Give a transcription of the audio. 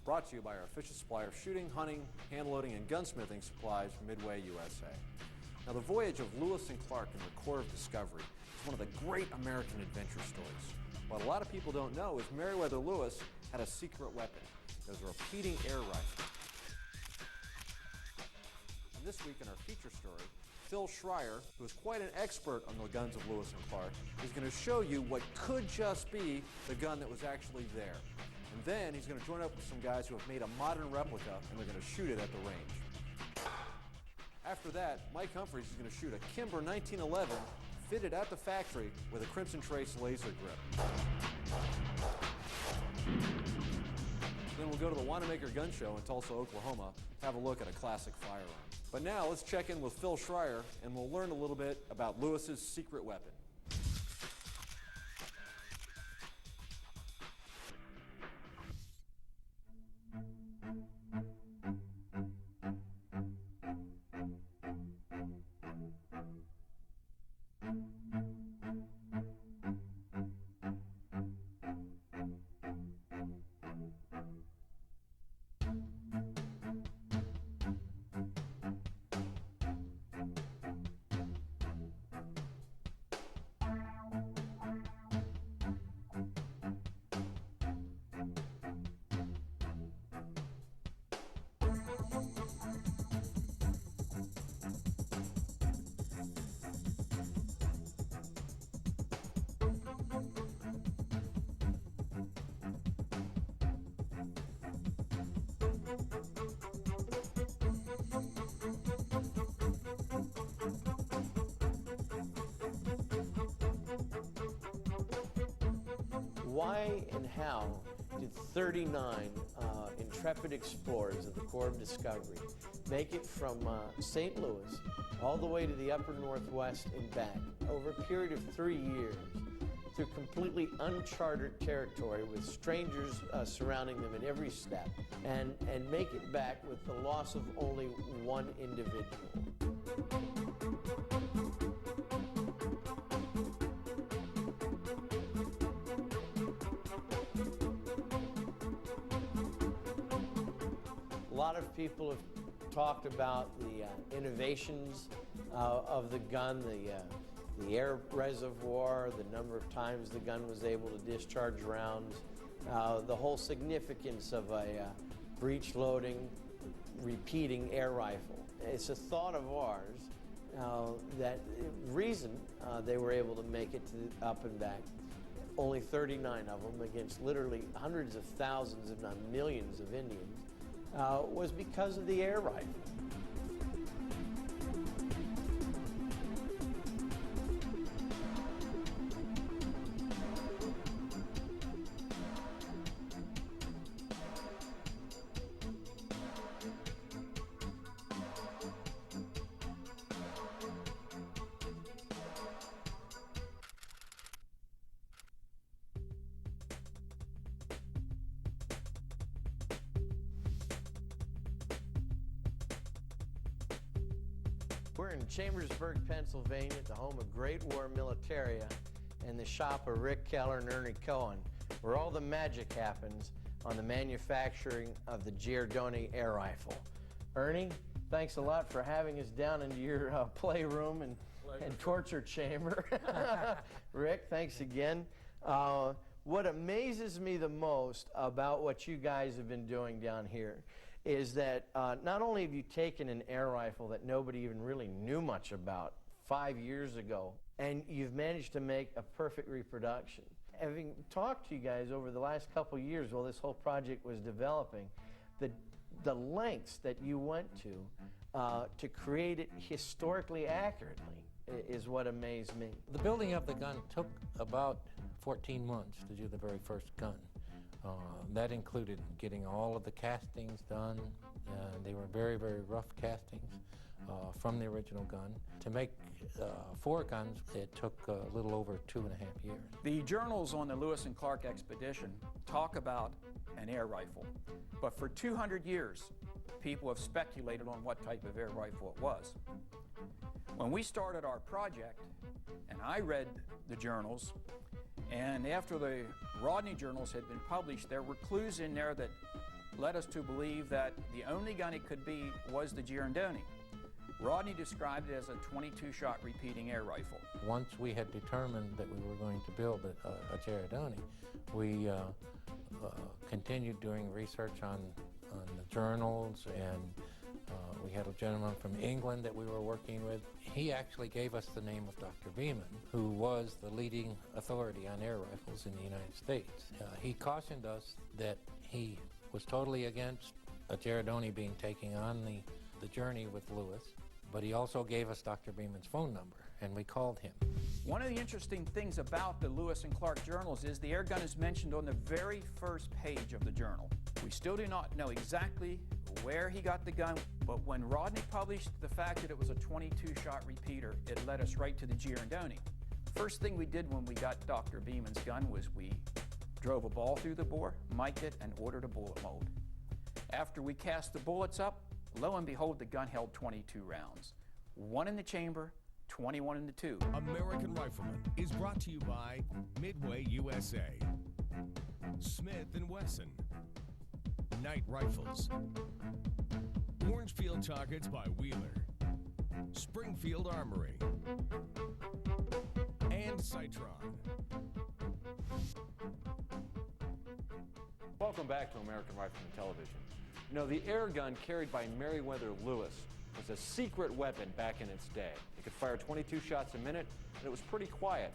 Brought to you by our official supplier of shooting, hunting, hand loading, and gunsmithing supplies, Midway, USA. Now, the voyage of Lewis and Clark in the Corps of Discovery is one of the great American adventure stories. What a lot of people don't know is Meriwether Lewis had a secret weapon. It was a repeating air rifle. And this week in our feature story, Phil Schreier, who is quite an expert on the guns of Lewis and Clark, is going to show you what could just be the gun that was actually there. And then he's going to join up with some guys who have made a modern replica, and they're going to shoot it at the range. After that, Mike Humphreys is going to shoot a Kimber 1911 fitted at the factory with a Crimson Trace laser grip. Then we'll go to the Wanamaker Gun Show in Tulsa, Oklahoma, have a look at a classic firearm. But now let's check in with Phil Schreier, and we'll learn a little bit about Lewis's secret weapon. Why and how did 39 intrepid explorers of the Corps of Discovery make it from St. Louis all the way to the upper Northwest and back over a period of 3 years through completely uncharted territory with strangers surrounding them at every step and make it back with the loss of only one individual? A lot of people have talked about the innovations of the gun, the air reservoir, the number of times the gun was able to discharge rounds, the whole significance of a breech-loading, repeating air rifle. It's a thought of ours that reason they were able to make it to up and back. Only 39 of them against literally hundreds of thousands, if not millions of Indians, was because of the air rifle. We're in Chambersburg, Pennsylvania, the home of Great War Militaria and the shop of Rick Keller and Ernie Cohen, where all the magic happens on the manufacturing of the Girandoni air rifle. Ernie, thanks a lot for having us down into your playroom and torture chamber. Rick, thanks again. What amazes me the most about what you guys have been doing down here is that not only have you taken an air rifle that nobody even really knew much about 5 years ago, and you've managed to make a perfect reproduction. Having talked to you guys over the last couple years while this whole project was developing, the lengths that you went to create it historically accurately is what amazed me. The building of the gun took about 14 months to do the very first gun. That included getting all of the castings done. They were very, very rough castings from the original gun. To make 4 guns, it took a little over 2.5 years. The journals on the Lewis and Clark expedition talk about an air rifle, but for 200 years, people have speculated on what type of air rifle it was. When we started our project, and I read the journals, and after the Rodney journals had been published, there were clues in there that led us to believe that the only gun it could be was the girandoni. Rodney described it as a 22-shot repeating air rifle. Once we had determined that we were going to build a girandoni, we continued doing research on the journals, and we had a gentleman from England that we were working with. He actually gave us the name of Dr. Beeman, who was the leading authority on air rifles in the United States. He cautioned us that he was totally against a girandoni being taken on the journey with Lewis, but he also gave us Dr. Beeman's phone number, and we called him. One of the interesting things about the Lewis and Clark journals is the air gun is mentioned on the very first page of the journal. We still do not know exactly where he got the gun, but when Rodney published the fact that it was a 22-shot repeater, it led us right to the girandoni. First thing we did when we got Dr. Beeman's gun was we drove a ball through the bore, mic'd it, and ordered a bullet mold. After we cast the bullets up, lo and behold, the gun held 22 rounds. 1 in the chamber, 21 in the tube. American Rifleman is brought to you by Midway USA, Smith & Wesson, Knight Rifles, Orangefield Targets by Wheeler, Springfield Armory, and Citron. Welcome back to American Rifleman Television. You know, the air gun carried by Meriwether Lewis was a secret weapon back in its day. It could fire 22 shots a minute, and it was pretty quiet.